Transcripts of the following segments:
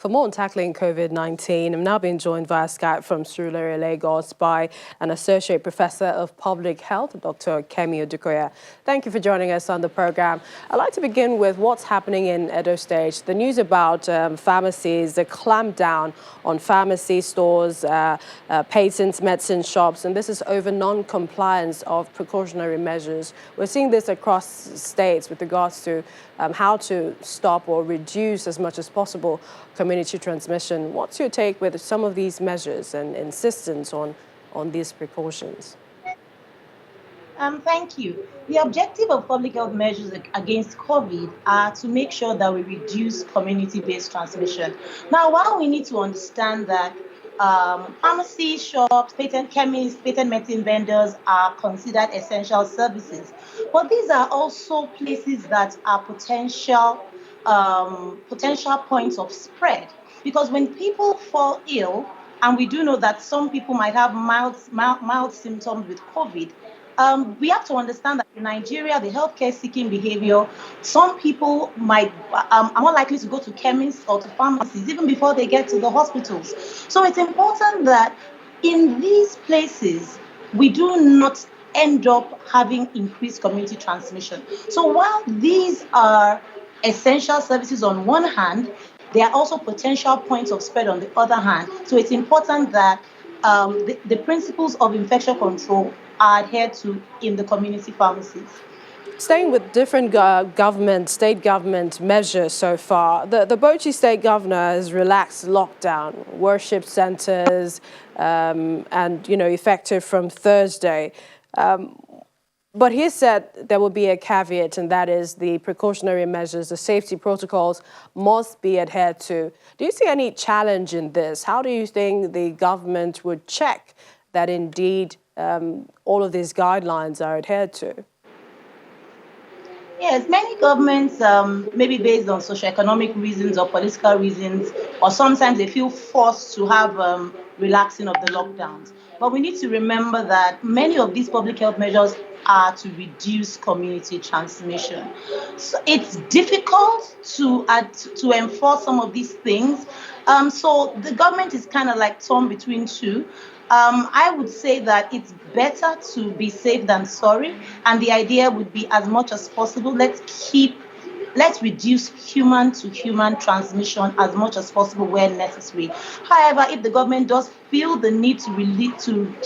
For more on tackling COVID-19, I'm now being joined via Skype from Surulere, Lagos by an Associate Professor of Public Health, Dr. Kemi Odukoya. Thank you for joining us on the program. I'd like to begin with what's happening in Edo State. The news about pharmacies, the clampdown on pharmacy stores, patents, medicine shops, and this is over non-compliance of precautionary measures. We're seeing this across states with regards to how to stop or reduce as much as possible community transmission. What's your take with some of these measures and insistence on these precautions? Thank you. The objective of public health measures against COVID are to make sure that we reduce community-based transmission. Now, while we need to understand that pharmacy shops, patent chemists, patent medicine vendors are considered essential services, but these are also places that are potential points of spread. Because when people fall ill, and we do know that some people might have mild symptoms with COVID, we have to understand that in Nigeria, the healthcare seeking behavior, some people might are more likely to go to chemists or to pharmacies even before they get to the hospitals. So it's important that in these places, we do not end up having increased community transmission. So while these are essential services on one hand, there are also potential points of spread on the other hand. So it's important that the principles of infection control are adhered to in the community pharmacies. Staying with different state government measures so far, the Bauchi state governor has relaxed lockdown, worship centers, and, effective from Thursday. But he said there will be a caveat, and that is the precautionary measures, the safety protocols must be adhered to. Do you see any challenge in this? How do you think the government would check that indeed all of these guidelines are adhered to? Yes, many governments, maybe based on socioeconomic reasons or political reasons, or sometimes they feel forced to have relaxing of the lockdowns. But we need to remember that many of these public health measures are to reduce community transmission. So it's difficult to enforce some of these things. So the government is kind of like torn between two. I would say that it's better to be safe than sorry. And the idea would be, as much as possible, let's reduce human to human transmission as much as possible where necessary. However, if the government does feel the need to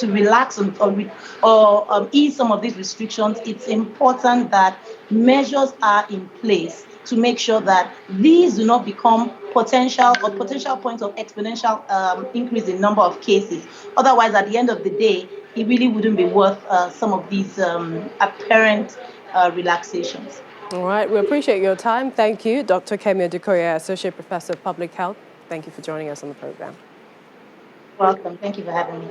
relax or ease some of these restrictions, it's important that measures are in place to make sure that these do not become potential points of exponential increase in number of cases. Otherwise, at the end of the day, it really wouldn't be worth some of these apparent relaxations. All right, we appreciate your time. Thank you, Dr. Kemi Odukoya, Associate Professor of Public Health. Thank you for joining us on the program. Welcome. Thank you for having me.